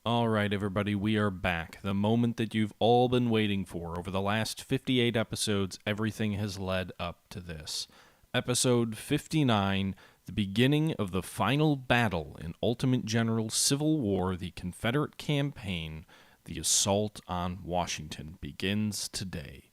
All right, everybody, we are back. The moment that you've all been waiting for. Over the last 58 episodes, everything has led up to this. Episode 59, the beginning of the final battle in Ultimate General Civil War, the Confederate campaign, the assault on Washington, begins today.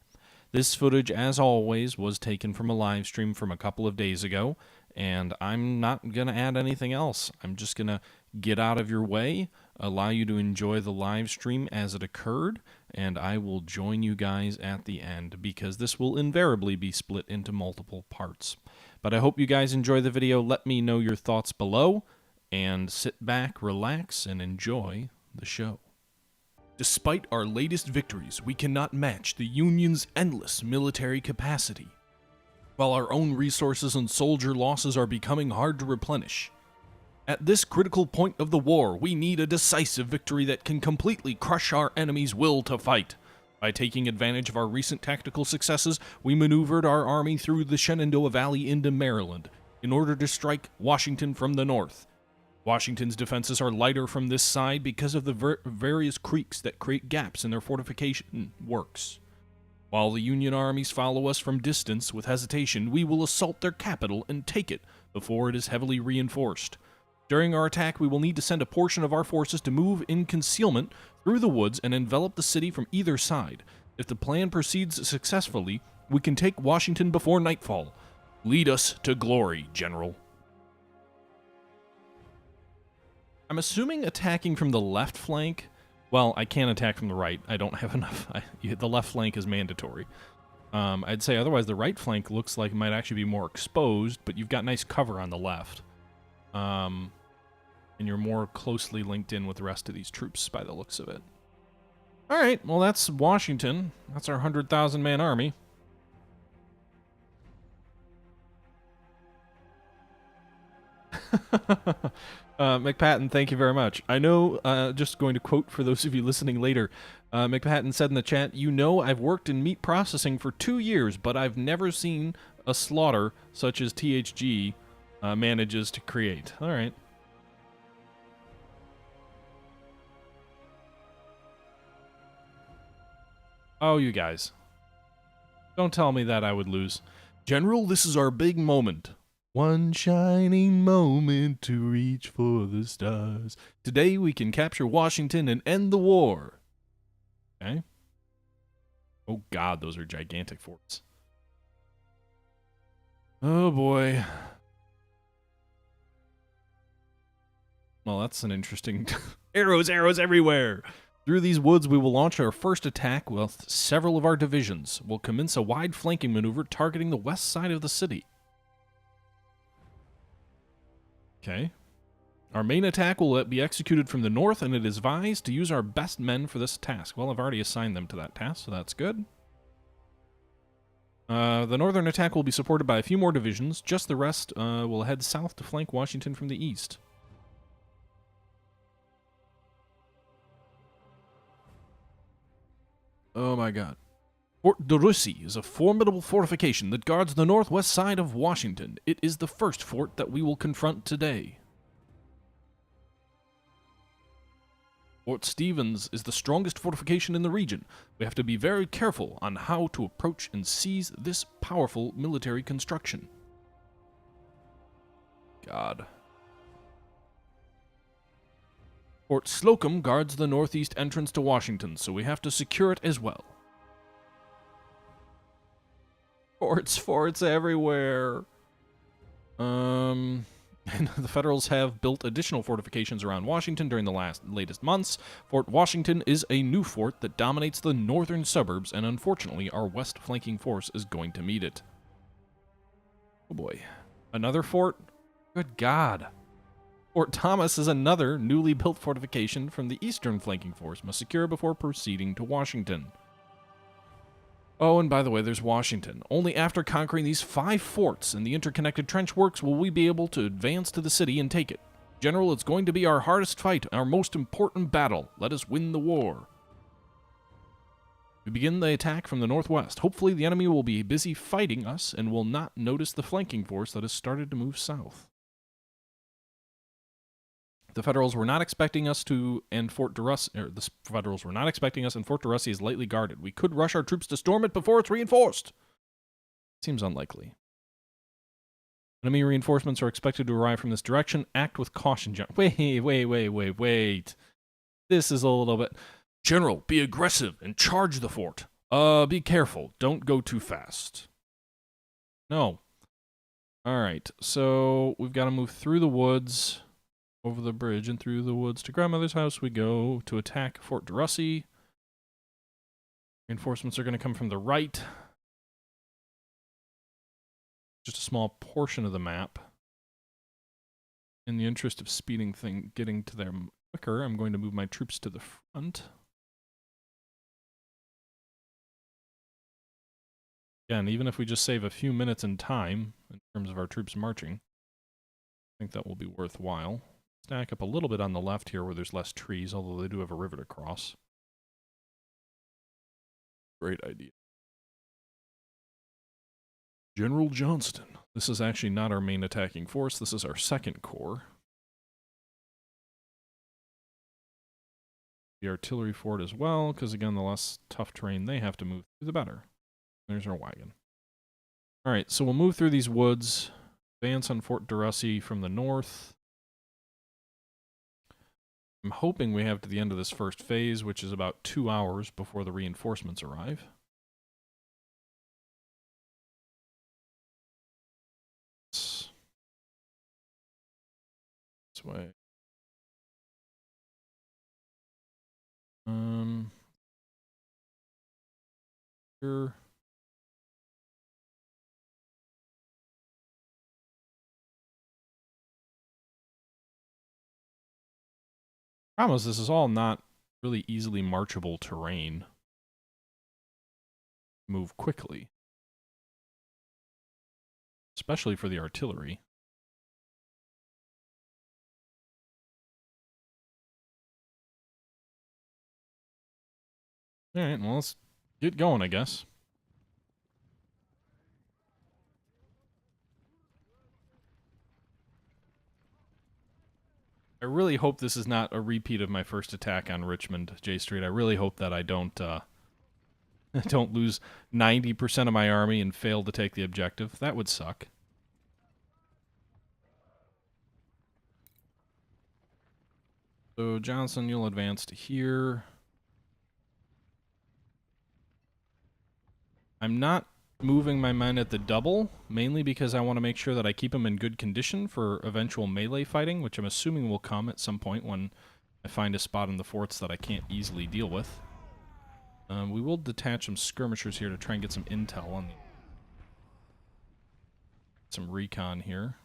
This footage, as always, was taken from a live stream from a couple of days ago, and I'm not going to add anything else. I'm just going to get out of your way, allow you to enjoy the live stream as it occurred, and I will join you guys at the end because this will invariably be split into multiple parts. But I hope you guys enjoy the video. Let me know your thoughts below, and sit back, relax, and enjoy the show. Despite our latest victories, we cannot match the Union's endless military capacity. While our own resources and soldier losses are becoming hard to replenish. At this critical point of the war, we need a decisive victory that can completely crush our enemy's will to fight. By taking advantage of our recent tactical successes, we maneuvered our army through the Shenandoah Valley into Maryland in order to strike Washington from the north. Washington's defenses are lighter from this side because of the various creeks that create gaps in their fortification works. While the Union armies follow us from distance with hesitation, we will assault their capital and take it before it is heavily reinforced. During our attack, we will need to send a portion of our forces to move in concealment through the woods and envelop the city from either side. If the plan proceeds successfully, we can take Washington before nightfall. Lead us to glory, General. I'm assuming attacking from the left flank. Well, I can't attack from the right. I don't have enough. The left flank is mandatory. I'd say otherwise the right flank looks like it might actually be more exposed, but you've got nice cover on the left. And you're more closely linked in with the rest of these troops by the looks of it. All right, well, that's Washington. That's our 100,000-man army. McPatton, thank you very much. I know, just going to quote for those of you listening later, McPatton said in the chat, "You know, I've worked in meat processing for 2 years, but I've never seen a slaughter such as THG manages to create." All right. Oh, you guys. Don't tell me that I would lose. General, this is our big moment. One shining moment to reach for the stars. Today we can capture Washington and end the war. Okay. Oh God, those are gigantic forts. Oh boy. Well, that's an interesting... Arrows everywhere! Through these woods, we will launch our first attack with several of our divisions. We'll commence a wide flanking maneuver targeting the west side of the city. Okay. Our main attack will be executed from the north, and it is advised to use our best men for this task. Well, I've already assigned them to that task, so that's good. The northern attack will be supported by a few more divisions. Just the rest will head south to flank Washington from the east. Oh my God. Fort DeRussy is a formidable fortification that guards the northwest side of Washington. It is the first fort that we will confront today. Fort Stevens is the strongest fortification in the region. We have to be very careful on how to approach and seize this powerful military construction. God. Fort Slocum guards the northeast entrance to Washington, so we have to secure it as well. Forts everywhere. And the Federals have built additional fortifications around Washington during the latest months. Fort Washington is a new fort that dominates the northern suburbs, and unfortunately, our west flanking force is going to meet it. Oh boy. Another fort? Good God. Fort Thomas is another newly built fortification from the eastern flanking force, must secure before proceeding to Washington. Oh, and by the way, there's Washington. Only after conquering these 5 forts and the interconnected trench works will we be able to advance to the city and take it. General, it's going to be our hardest fight, our most important battle. Let us win the war. We begin the attack from the northwest. Hopefully the enemy will be busy fighting us and will not notice the flanking force that has started to move south. The Federals were not expecting us to, and Fort DeRussy, or the Federals were not expecting us, and Fort DeRussy is lightly guarded. We could rush our troops to storm it before it's reinforced. Seems unlikely. Enemy reinforcements are expected to arrive from this direction. Act with caution, General. Wait. This is a little bit... General, be aggressive and charge the fort. Be careful. Don't go too fast. No. Alright, so we've got to move through the woods, over the bridge, and through the woods to Grandmother's house we go to attack Fort DeRussy. Reinforcements are going to come from the right. Just a small portion of the map. In the interest of getting to them quicker, I'm going to move my troops to the front. Again, even if we just save a few minutes in time, in terms of our troops marching, I think that will be worthwhile. Stack up a little bit on the left here where there's less trees, although they do have a river to cross. Great idea. General Johnston. This is actually not our main attacking force. This is our second corps. The artillery fort as well, because again, the less tough terrain they have to move through, the better. There's our wagon. Alright, so we'll move through these woods, advance on Fort DeRussy from the north. I'm hoping we have to the end of this first phase, which is about 2 hours before the reinforcements arrive. This way. Here. Problem is, this is all not really easily marchable terrain. Move quickly. Especially for the artillery. Alright, well, let's get going, I guess. I really hope this is not a repeat of my first attack on Richmond, J Street. I really hope that I don't don't lose 90% of my army and fail to take the objective. That would suck. So, Johnson, you'll advance to here. I'm not moving my men at the double, mainly because I want to make sure that I keep them in good condition for eventual melee fighting, which I'm assuming will come at some point when I find a spot in the forts that I can't easily deal with. We will detach some skirmishers here to try and get some intel on some recon here.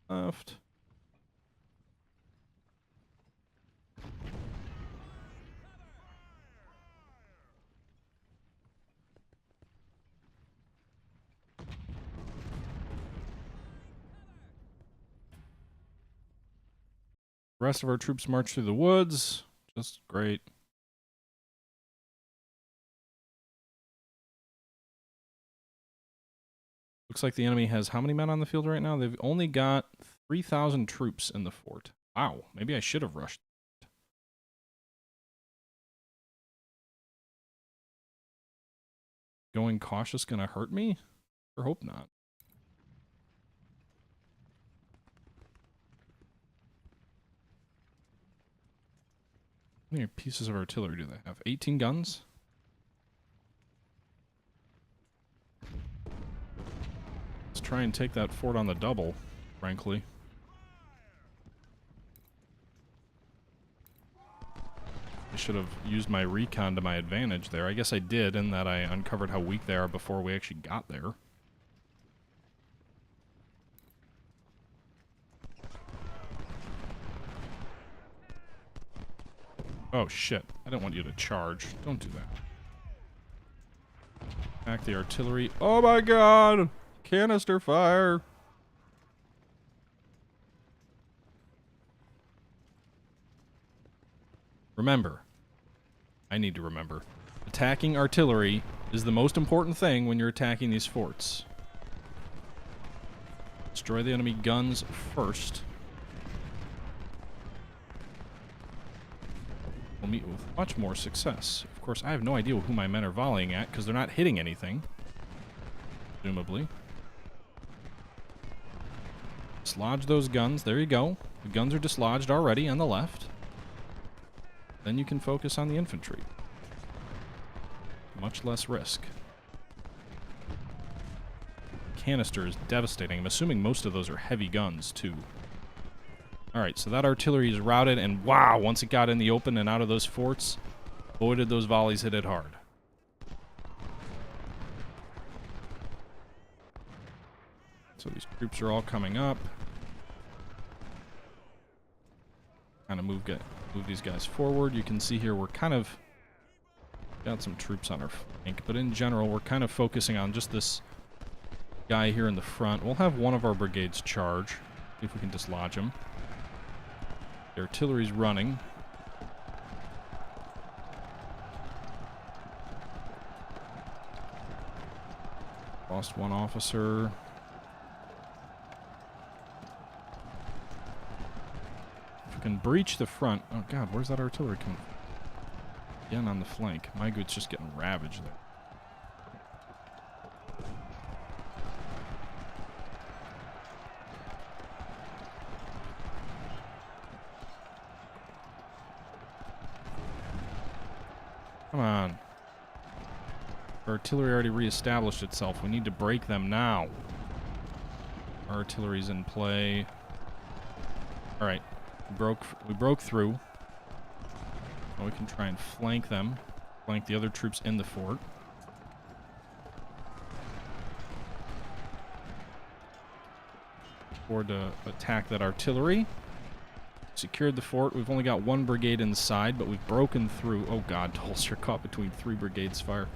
Left. The rest of our troops march through the woods. Just great. Looks like the enemy has how many men on the field right now? They've only got 3,000 troops in the fort. Wow, maybe I should have rushed. Going cautious gonna hurt me? I hope not. How many pieces of artillery do they have? 18 guns? Let's try and take that fort on the double, frankly. I should have used my recon to my advantage there. I guess I did, in that I uncovered how weak they are before we actually got there. Oh shit, I didn't want you to charge. Don't do that. Attack the artillery. Oh my god! Canister fire! Remember. I need to remember. Attacking artillery is the most important thing when you're attacking these forts. Destroy the enemy guns first. will meet with much more success. Of course, I have no idea who my men are volleying at because they're not hitting anything. Presumably. Dislodge those guns. There you go. The guns are dislodged already on the left. Then you can focus on the infantry. Much less risk. Canister is devastating. I'm assuming most of those are heavy guns, too. Alright, so that artillery is routed, and wow, once it got in the open and out of those forts, boy did those volleys hit it hard. So these troops are all coming up. Kind of move these guys forward. You can see here we're kind of got some troops on our flank, but in general we're kind of focusing on just this guy here in the front. We'll have one of our brigades charge, see if we can dislodge him. The artillery's running. Lost one officer. If we can breach the front. Oh god, where's that artillery coming from? Again on the flank. My good's just getting ravaged there. Come on. Our artillery already reestablished itself. We need to break them now. Our artillery's in play. Alright. We broke through. Now we can try and flank them. Flank the other troops in the fort. Forward to attack that artillery. Secured the fort. We've only got one brigade inside, but we've broken through. Oh god, Tulsa, you're caught between 3 brigades fire.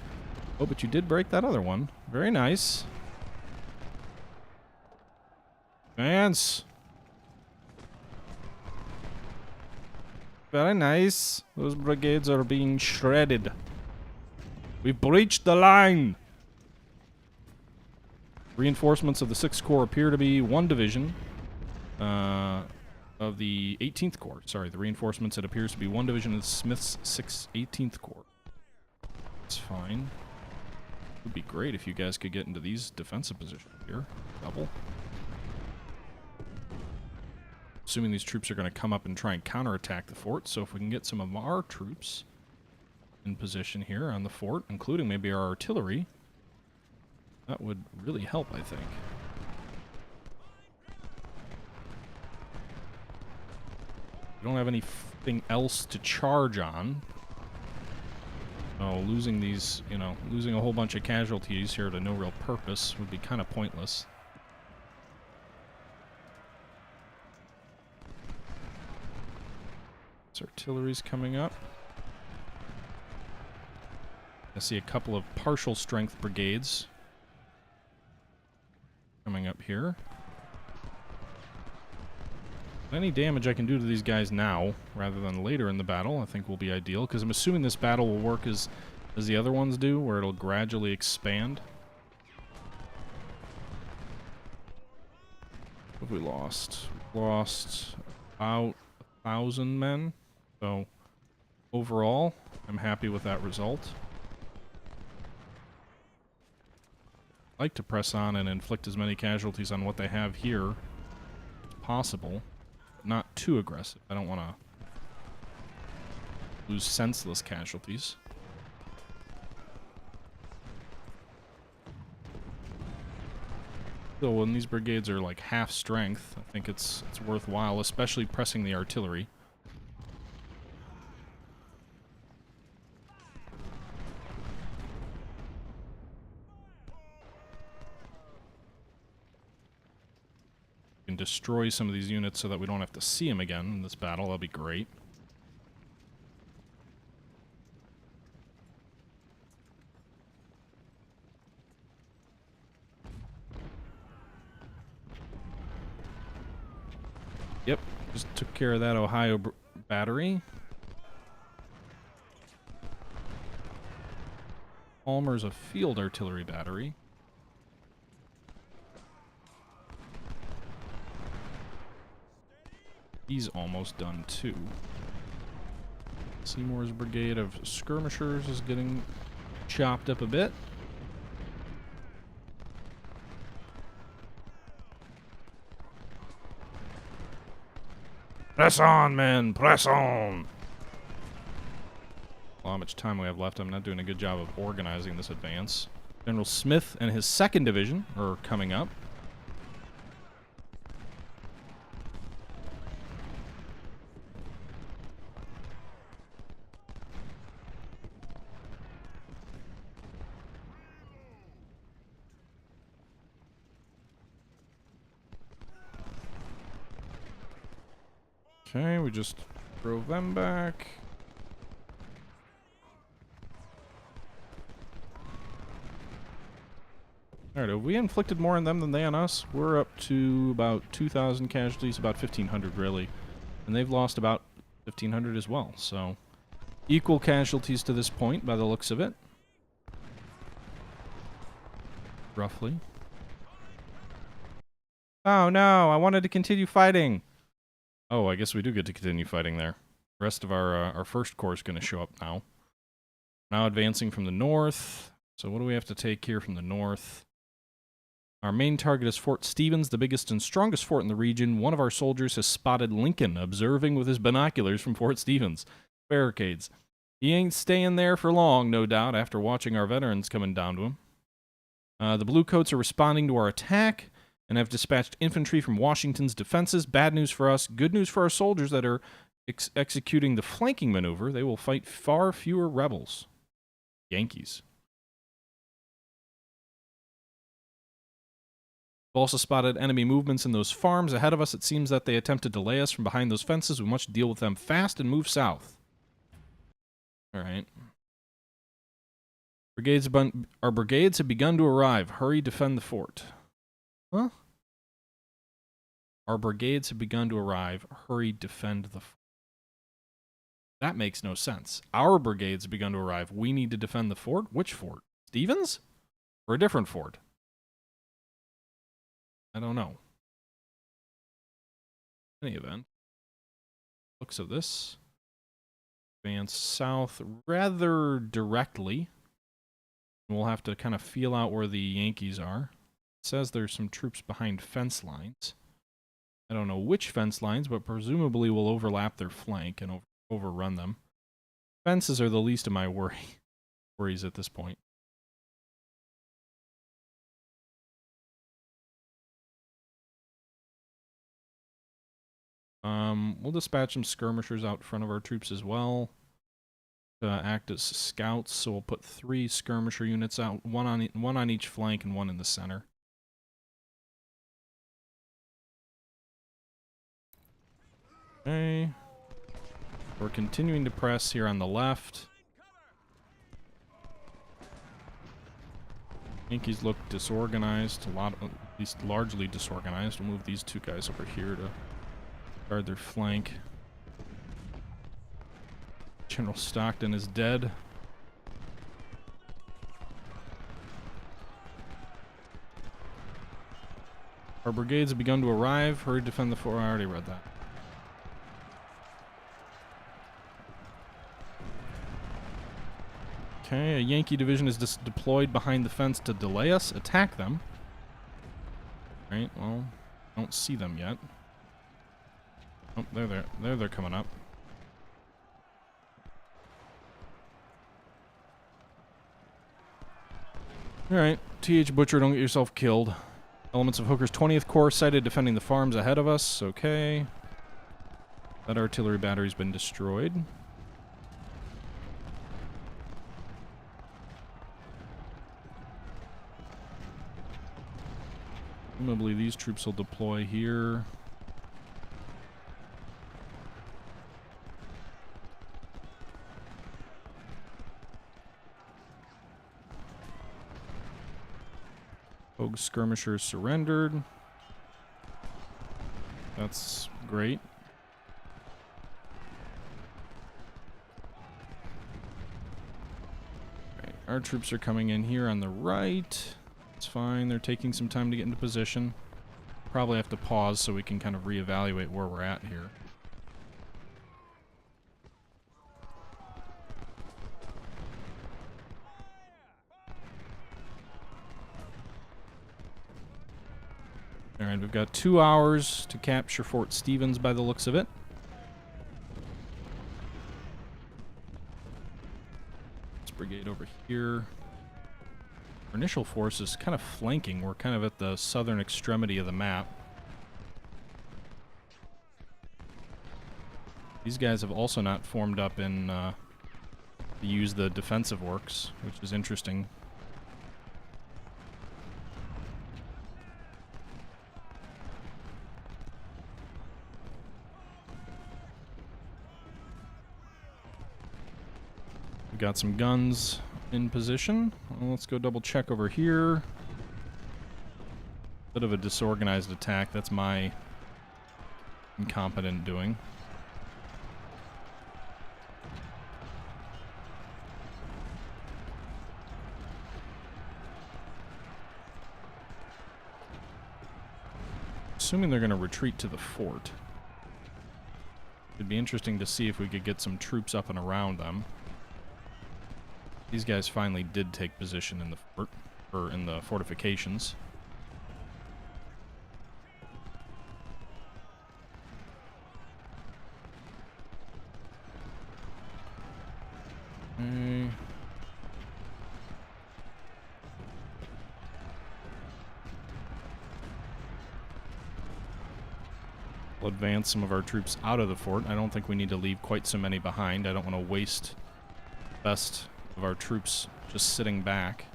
Oh, but you did break that other one. Very nice. Advance. Very nice. Those brigades are being shredded. We've breached the line. Reinforcements of the 6th Corps appear to be 1 division. Of the 18th Corps. Sorry, the reinforcements, it appears to be 1 division of the Smith's 18th Corps. That's fine. It would be great if you guys could get into these defensive positions here. Double. Assuming these troops are going to come up and try and counterattack the fort, so if we can get some of our troops in position here on the fort, including maybe our artillery, that would really help, I think. We don't have anything else to charge on. So losing these, losing a whole bunch of casualties here to no real purpose would be kind of pointless. This artillery's coming up. I see a couple of partial strength brigades coming up here. Any damage I can do to these guys now, rather than later in the battle, I think will be ideal, because I'm assuming this battle will work as the other ones do, where it'll gradually expand. What have we lost? We've lost about 1,000 men, so overall, I'm happy with that result. I'd like to press on and inflict as many casualties on what they have here as possible. Not too aggressive. I don't want to lose senseless casualties. So when these brigades are like half strength, I think it's worthwhile, especially pressing the artillery. Destroy some of these units so that we don't have to see them again in this battle. That'll be great. Yep, just took care of that Ohio battery. Palmer's a field artillery battery. He's almost done too. Seymour's brigade of skirmishers is getting chopped up a bit. Press on, men! Press on! Well, how much time we have left? I'm not doing a good job of organizing this advance. General Smith and his 2nd Division are coming up. Okay, we just drove them back. Alright, have we inflicted more on them than they on us? We're up to about 2,000 casualties, about 1,500 really. And they've lost about 1,500 as well, so equal casualties to this point by the looks of it. Roughly. Oh no, I wanted to continue fighting! Oh, I guess we do get to continue fighting there. The rest of our 1st Corps is going to show up now. Now advancing from the north. So what do we have to take here from the north? Our main target is Fort Stevens, the biggest and strongest fort in the region. One of our soldiers has spotted Lincoln observing with his binoculars from Fort Stevens. Barricades. He ain't staying there for long, no doubt, after watching our veterans coming down to him. The Bluecoats are responding to our attack and have dispatched infantry from Washington's defenses. Bad news for us, good news for our soldiers that are executing the flanking maneuver. They will fight far fewer rebels. Yankees. We've also spotted enemy movements in those farms ahead of us. It seems that they attempt to delay us from behind those fences. We must deal with them fast and move south. Alright. Our brigades have begun to arrive. Hurry, defend the fort. Huh? Our brigades have begun to arrive. Hurry, defend the fort. That makes no sense. Our brigades have begun to arrive. We need to defend the fort? Which fort? Stevens? Or a different fort? I don't know. In any event, looks of this. Advance south rather directly. We'll have to kind of feel out where the Yankees are. It says there's some troops behind fence lines. I don't know which fence lines, but presumably we'll overlap their flank and overrun them. Fences are the least of my worries at this point. We'll dispatch some skirmishers out front of our troops as well to act as scouts. So we'll put 3 skirmisher units out, one on each flank and one in the center. Okay. We're continuing to press here on the left. Yankees look disorganized, at least largely disorganized. We'll move these 2 guys over here to guard their flank. General Stockton is dead. Our brigades have begun to arrive. Hurry, defend the fort. I already read that. Okay, a Yankee division is deployed behind the fence to delay us. Attack them. Alright, well, don't see them yet. Oh, they're there. They're coming up. Alright, T.H. Butcher, don't get yourself killed. Elements of Hooker's 20th Corps sighted defending the farms ahead of us. Okay. That artillery battery's been destroyed. Presumably these troops will deploy here. Hogue skirmishers surrendered. That's great. Right, our troops are coming in here on the right. It's fine. They're taking some time to get into position. Probably have to pause so we can kind of reevaluate where we're at here. Alright, we've got 2 hours to capture Fort Stevens by the looks of it. This brigade over here. Our initial force is kind of flanking. We're kind of at the southern extremity of the map. These guys have also not formed up in to use the defensive works, which is interesting. We've got some guns in position. Well, let's go double check over here. Bit of a disorganized attack. That's my incompetent doing. Assuming they're going to retreat to the fort. It'd be interesting to see if we could get some troops up and around them. These guys finally did take position in the fort, or in the fortifications. We'll advance some of our troops out of the fort. I don't think we need to leave quite so many behind. I don't want to waste the best of our troops just sitting back.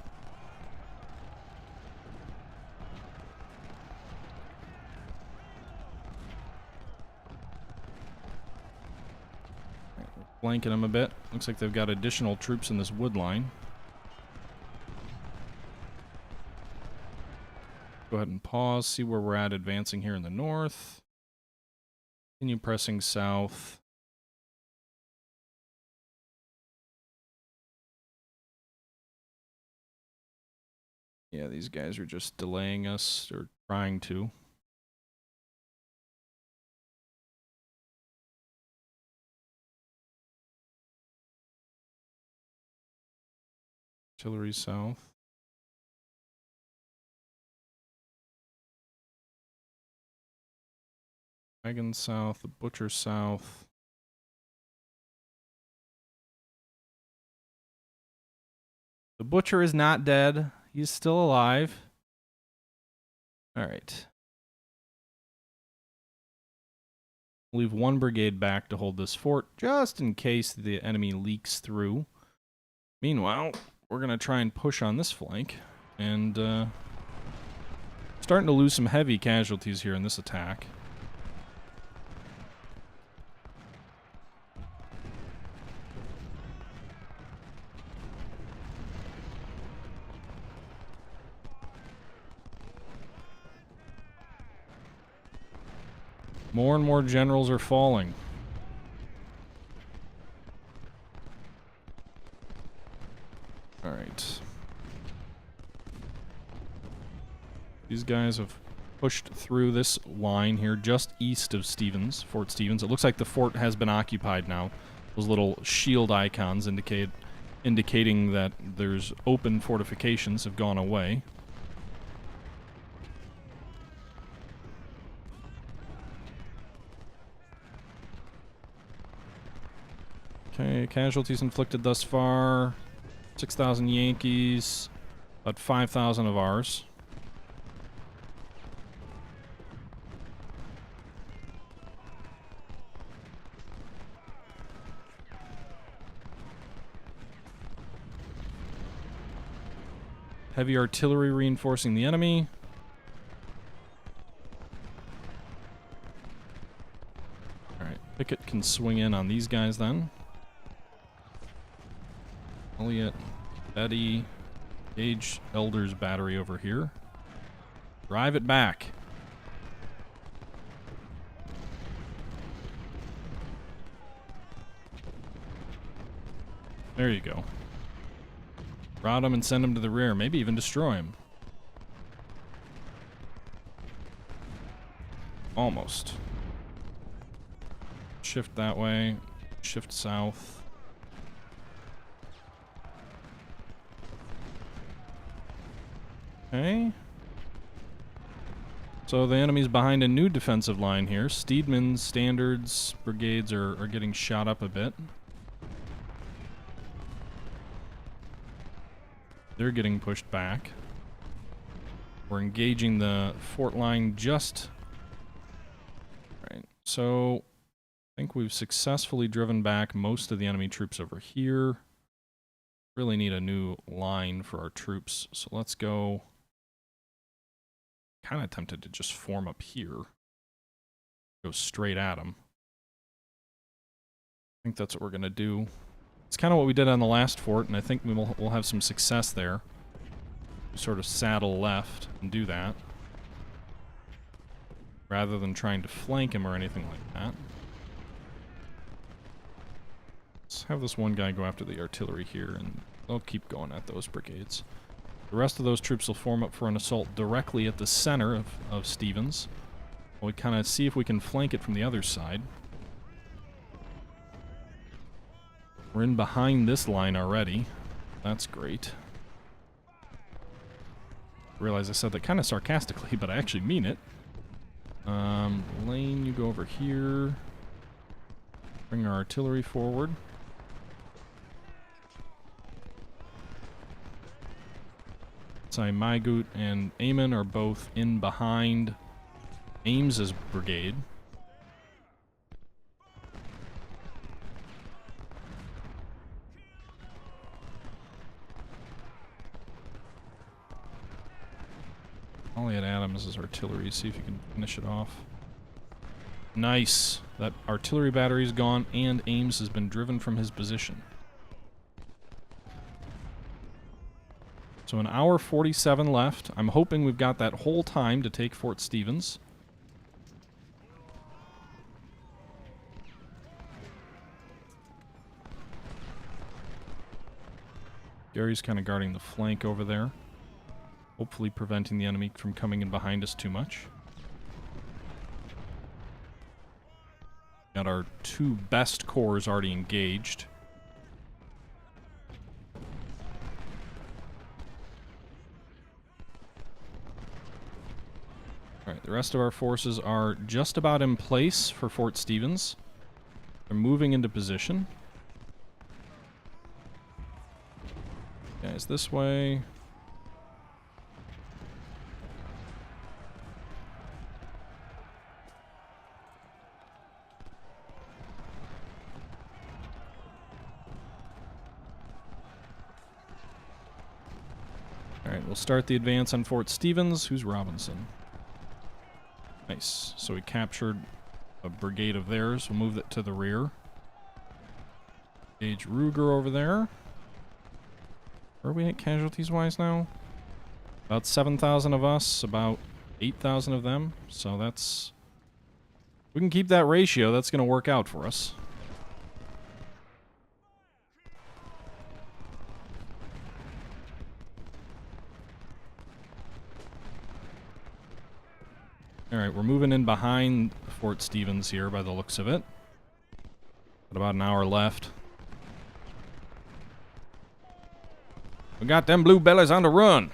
Flanking them a bit. Looks like they've got additional troops in this wood line. Go ahead and pause, see where we're at advancing here in the north. Continue pressing south. Yeah, these guys are just delaying us, or trying to. Artillery south. Wagon south, the butcher south. The butcher is not dead. He's still alive. Alright. Leave one brigade back to hold this fort, just in case the enemy leaks through. Meanwhile, we're going to try and push on this flank. And, starting to lose some heavy casualties here in this attack. More and more generals are falling. Alright. These guys have pushed through this line here just east of Stevens, Fort Stevens. It looks like the fort has been occupied now. Those little shield icons indicating that there's open fortifications have gone away. Okay, casualties inflicted thus far. 6,000 Yankees, about 5,000 of ours. Heavy artillery reinforcing the enemy. Alright, Pickett can swing in on these guys then. Elliott, Betty, Gage Elder's battery over here. Drive it back. There you go. Rout him and send him to the rear. Maybe even destroy him. Almost. Shift that way. Shift south. Okay. So the enemy's behind a new defensive line here. Steedman's standards brigades are getting shot up a bit. They're getting pushed back. We're engaging the fort line just... Right, so I think we've successfully driven back most of the enemy troops over here. Really need a new line for our troops, so let's go... Kind of tempted to just form up here. Go straight at them. I think that's what we're going to do. It's kind of what we did on the last fort, and I think we'll have some success there. Sort of saddle left and do that. Rather than trying to flank him or anything like that. Let's have this one guy go after the artillery here, and they'll keep going at those brigades. The rest of those troops will form up for an assault directly at the center of Stevens. We kind of see if we can flank it from the other side. We're in behind this line already. That's great. I realize I said that kind of sarcastically, but I actually mean it. Lane, you go over here. Bring our artillery forward. Mygoot and Eamon are both in behind Ames's brigade. Ollie at Adams' artillery, see if you can finish it off. Nice! That artillery battery's gone, and Ames has been driven from his position. So an hour 47 left. I'm hoping we've got that whole time to take Fort Stevens. Gary's kind of guarding the flank over there. Hopefully preventing the enemy from coming in behind us too much. Got our two best corps already engaged. Alright, the rest of our forces are just about in place for Fort Stevens. They're moving into position. Guys, this way. Alright, we'll start the advance on Fort Stevens. Who's Robinson? Nice. So we captured a brigade of theirs. We'll move it to the rear. Engage Ruger over there. Where are we at casualties-wise now? About 7,000 of us, about 8,000 of them. So that's... we can keep that ratio. That's going to work out for us. Alright, we're moving in behind Fort Stevens here by the looks of it. Got about an hour left. We got them blue bellies on the run.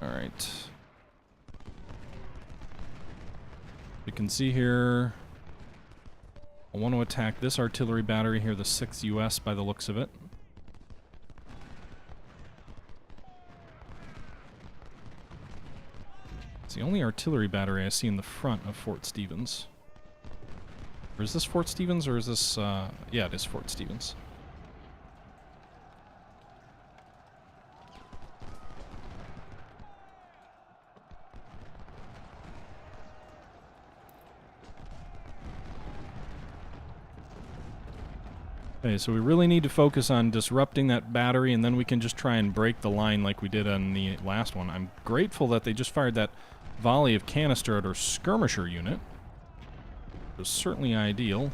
Alright. You can see here, I want to attack this artillery battery here, the 6th US by the looks of it. It's the only artillery battery I see in the front of Fort Stevens. Or is this Fort Stevens, or is this, yeah, it is Fort Stevens. Okay, so we really need to focus on disrupting that battery, and then we can just try and break the line like we did on the last one. I'm grateful that they just fired that volley of canister at our skirmisher unit. It was certainly ideal.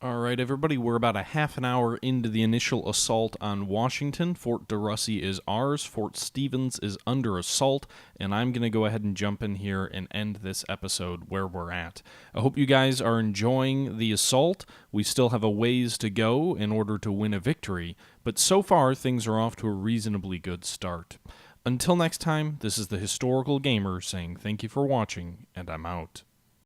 Alright everybody, we're about a half an hour into the initial assault on Washington. Fort DeRussy is ours, Fort Stevens is under assault, and I'm going to go ahead and jump in here and end this episode where we're at. I hope you guys are enjoying the assault. We still have a ways to go in order to win a victory, but so far things are off to a reasonably good start. Until next time, this is the Historical Gamer saying thank you for watching, and I'm out.